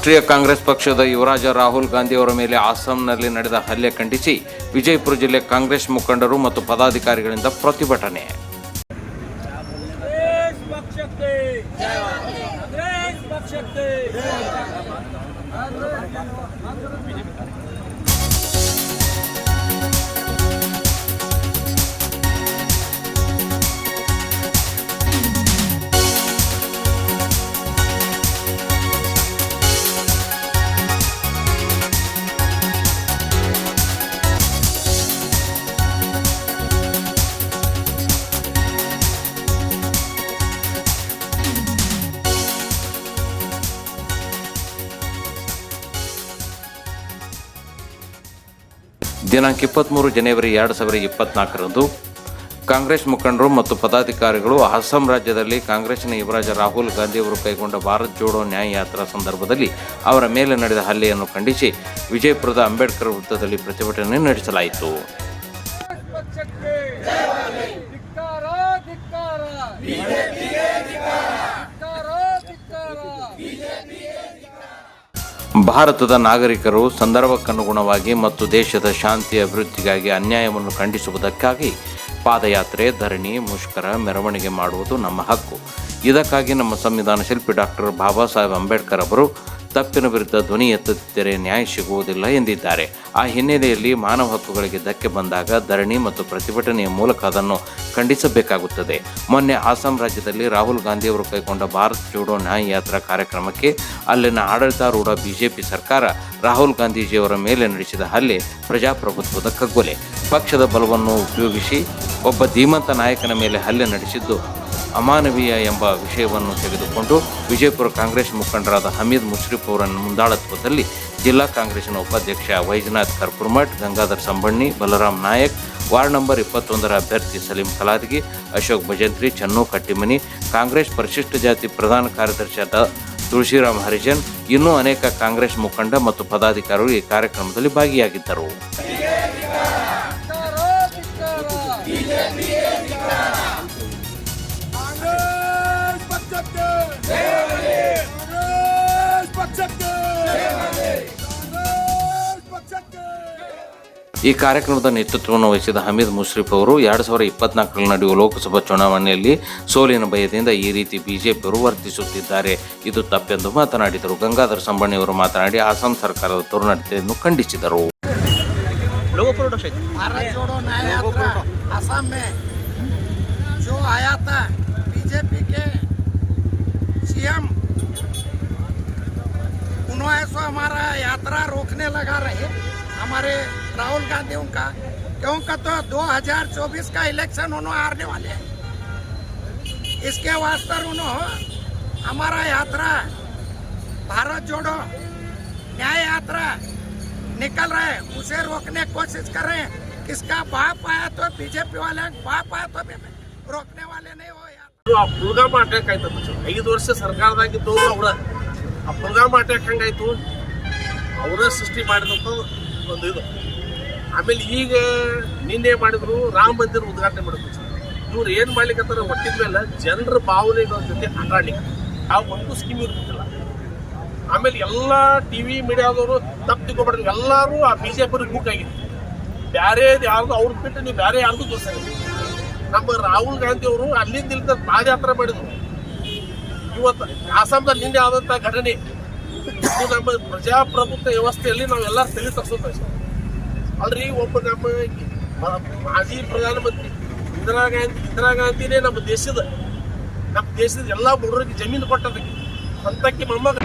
ರಾಷ್ಟ್ರೀಯ ಕಾಂಗ್ರೆಸ್ ಪಕ್ಷದ ಯುವರಾಜ ರಾಹುಲ್ ಗಾಂಧಿ ಅವರ ಮೇಲೆ ಅಸ್ಸಾಂನಲ್ಲಿ ನಡೆದ ಹಲ್ಲೆ ಖಂಡಿಸಿ ವಿಜಯಪುರ ಜಿಲ್ಲೆ ಕಾಂಗ್ರೆಸ್ ಮುಖಂಡರು ಮತ್ತು ಪದಾಧಿಕಾರಿಗಳಿಂದ ಪ್ರತಿಭಟನೆ. ದಿನಾಂಕ 23 ಜನವರಿ 2024ರಂದು ಕಾಂಗ್ರೆಸ್ ಮುಖಂಡರು ಮತ್ತು ಪದಾಧಿಕಾರಿಗಳು ಅಸ್ಸಾಂ ರಾಜ್ಯದಲ್ಲಿ ಕಾಂಗ್ರೆಸ್ನ ಯುವರಾಜ ರಾಹುಲ್ ಗಾಂಧಿ ಅವರು ಕೈಗೊಂಡ ಭಾರತ್ ಜೋಡೋ ನ್ಯಾಯ ಯಾತ್ರಾ ಸಂದರ್ಭದಲ್ಲಿ ಅವರ ಮೇಲೆ ನಡೆದ ಹಲ್ಲೆಯನ್ನು ಖಂಡಿಸಿ ವಿಜಯಪುರದ ಅಂಬೇಡ್ಕರ್ ವೃತ್ತದಲ್ಲಿ ಪ್ರತಿಭಟನೆ ನಡೆಸಲಾಯಿತು. ಭಾರತದ ನಾಗರಿಕರು ಸಂದರ್ಭಕ್ಕನುಗುಣವಾಗಿ ಮತ್ತು ದೇಶದ ಶಾಂತಿ ಅಭಿವೃದ್ಧಿಗಾಗಿ ಅನ್ಯಾಯವನ್ನು ಖಂಡಿಸುವುದಕ್ಕಾಗಿ ಪಾದಯಾತ್ರೆ, ಧರಣಿ, ಮುಷ್ಕರ, ಮೆರವಣಿಗೆ ಮಾಡುವುದು ನಮ್ಮ ಹಕ್ಕು. ಇದಕ್ಕಾಗಿ ನಮ್ಮ ಸಂವಿಧಾನ ಶಿಲ್ಪಿ ಡಾಕ್ಟರ್ ಬಾಬಾ ಸಾಹೇಬ್ ಅಂಬೇಡ್ಕರ್ ಅವರು ತಪ್ಪಿನ ವಿರುದ್ಧ ಧ್ವನಿ ಎತ್ತದಿದ್ದರೆ ನ್ಯಾಯ ಸಿಗುವುದಿಲ್ಲ ಎಂದಿದ್ದಾರೆ. ಆ ಹಿನ್ನೆಲೆಯಲ್ಲಿ ಮಾನವ ಹಕ್ಕುಗಳಿಗೆ ಧಕ್ಕೆ ಬಂದಾಗ ಧರಣಿ ಮತ್ತು ಪ್ರತಿಭಟನೆಯ ಮೂಲಕ ಅದನ್ನು ಖಂಡಿಸಬೇಕಾಗುತ್ತದೆ. ಮೊನ್ನೆ ಅಸ್ಸಾಂ ರಾಜ್ಯದಲ್ಲಿ ರಾಹುಲ್ ಗಾಂಧಿ ಅವರು ಕೈಗೊಂಡ ಭಾರತ್ ಜೋಡೋ ನ್ಯಾಯ ಯಾತ್ರಾ ಕಾರ್ಯಕ್ರಮಕ್ಕೆ ಅಲ್ಲಿನ ಆಡಳಿತಾರೂಢ ಬಿಜೆಪಿ ಸರ್ಕಾರ ರಾಹುಲ್ ಗಾಂಧೀಜಿಯವರ ಮೇಲೆ ನಡೆಸಿದ ಹಲ್ಲೆ ಪ್ರಜಾಪ್ರಭುತ್ವದ ಕಗ್ಗೊಲೆ. ಪಕ್ಷದ ಬಲವನ್ನು ಉಪಯೋಗಿಸಿ ಒಬ್ಬ ಧೀಮಂತ ನಾಯಕನ ಮೇಲೆ ಹಲ್ಲೆ ನಡೆಸಿದ್ದು ಅಮಾನವೀಯ ಎಂಬ ವಿಷಯವನ್ನು ತೆಗೆದುಕೊಂಡು ವಿಜಯಪುರ ಕಾಂಗ್ರೆಸ್ ಮುಖಂಡರಾದ ಹಮೀದ್ ಮುಷ್ರಿಫ್ ಅವರ ಮುಂದಾಳತ್ವದಲ್ಲಿ ಜಿಲ್ಲಾ ಕಾಂಗ್ರೆಸ್ನ ಉಪಾಧ್ಯಕ್ಷ ವೈಜನಾಥ್ ಕರ್ಪುರ್ಮಠ್, ಗಂಗಾಧರ್ ಸಂಬಣ್ಣಿ, ಬಲರಾಮ್ ನಾಯಕ್, ವಾರ್ಡ್ ನಂಬರ್ 21ರ ಅಭ್ಯರ್ಥಿ ಸಲೀಂ ಕಲಾದಗಿ, ಅಶೋಕ್ ಭಜಂತ್ರಿ, ಚನ್ನು ಕಟ್ಟಿಮನಿ, ಕಾಂಗ್ರೆಸ್ ಪರಿಶಿಷ್ಟ ಜಾತಿ ಪ್ರಧಾನ ಕಾರ್ಯದರ್ಶಿಯಾದ ತುಳಸಿರಾಮ್ ಹರಿಜನ್, ಇನ್ನೂ ಅನೇಕ ಕಾಂಗ್ರೆಸ್ ಮುಖಂಡ ಮತ್ತು ಪದಾಧಿಕಾರಿಗಳು ಈ ಕಾರ್ಯಕ್ರಮದಲ್ಲಿ ಭಾಗಿಯಾಗಿದ್ದರು. ಈ ಕಾರ್ಯಕ್ರಮದ ನೇತೃತ್ವವನ್ನು ವಹಿಸಿದ ಹಮೀದ್ ಮುಷ್ರಿಫ್ ಅವರು 2024ರಲ್ಲಿ ನಡೆಯುವ ಲೋಕಸಭಾ ಚುನಾವಣೆಯಲ್ಲಿ ಸೋಲಿನ ಭಯದಿಂದ ಈ ರೀತಿ ಬಿಜೆಪಿಯವರು ವರ್ತಿಸುತ್ತಿದ್ದಾರೆ, ಇದು ತಪ್ಪೆಂದು ಮಾತನಾಡಿದರು. ಗಂಗಾಧರ್ ಸಂಬಣ್ಣಿ ಅವರು ಮಾತನಾಡಿ ಅಸ್ಸಾಂ ಸರ್ಕಾರದ ದುರ್ನಡತೆಯನ್ನು ಖಂಡಿಸಿದರು. हमारे राहुल गांधी का क्योंकि तो 2024 का इलेक्शन उन्होंने हारने वाले हैं, इसके वास्ते उन्होंने हमारा यात्रा भारत जोड़ो न्याय यात्रा निकल रहे हैं, उसे रोकने की कोशिश कर रहे हैं. किसका बाप आया तो बीजेपी वाले, बाप आया तो रोकने वाले नहीं हो. ಪುಲ್ಗಾಮ ಅಟ್ಯಾಕ್ ಆಯ್ತು. 5 ವರ್ಷ ಸರ್ಕಾರದಾಗಿದ್ದವರು ಅವರ ಆ ಪುಲ್ಗಾಮ ಅಟ್ಯಾಕ್ ಹಂಗಾಯ್ತು, ಅವರೇ ಸೃಷ್ಟಿ ಮಾಡಿದಂಥ ಒಂದು ಇದು. ಆಮೇಲೆ ಈಗ ನಿನ್ನೆ ಮಾಡಿದ್ರು ರಾಮ ಮಂದಿರ ಉದ್ಘಾಟನೆ ಮಾಡಬೇಕು. ಇವ್ರು ಏನು ಮಾಡ್ಲಿಕ್ಕಂತಾರೆ, ಒಟ್ಟಿದ ಮೇಲೆ ಜನರ ಭಾವನೆಗಳ ಜೊತೆ ಆಟಾಡ್ಲಿಕ್ಕೆ ಆ ಒಂದು ಸ್ಕೀಮ್ ಇರ್ಬೇಕಿಲ್ಲ. ಆಮೇಲೆ ಎಲ್ಲ ಟಿವಿ ಮೀಡಿಯಾದವರು ತಪ್ಪು ತಿಳ್ಕೊಬಾರ್ದು, ಎಲ್ಲರೂ ಆ ಬಿಜೆಪಿ ಗುಟ್ಟಾಗಿದೆ. ಬೇರೆ ಯಾರ್ದು ಅವ್ರದ್ದು ಬಿಟ್ಟು ನೀವು ಬೇರೆ ಯಾರ್ದು ತೋರಿಸಾಗಿದೆ. ನಮ್ಮ ರಾಹುಲ್ ಗಾಂಧಿ ಅವರು ಅಲ್ಲಿಂದ ಇಲ್ಲಿಂದ ಪಾದಯಾತ್ರೆ ಮಾಡಿದ್ರು. ಇವತ್ತು ಅಸ್ಸಾಂದಲ್ಲಿ ನಿನ್ನೆ ಆದಂಥ ಘಟನೆ ಇದು ನಮ್ಮ ಪ್ರಜಾಪ್ರಭುತ್ವ ವ್ಯವಸ್ಥೆಯಲ್ಲಿ ನಾವೆಲ್ಲರೂ ತಲೆ ತರಿಸೋದು ಅಲ್ರಿ. ಒಬ್ಬ ನಮ್ಮ ಮಾಜಿ ಪ್ರಧಾನಮಂತ್ರಿ ಇಂದಿರಾ ಗಾಂಧಿನೇ ನಮ್ಮ ದೇಶದ ಎಲ್ಲ ಬಡವರಿಗೆ ಜಮೀನು ಕೊಟ್ಟದಕ್ಕೆ ಅಂತಕ್ಕೆ ಮೊಮ್ಮಗ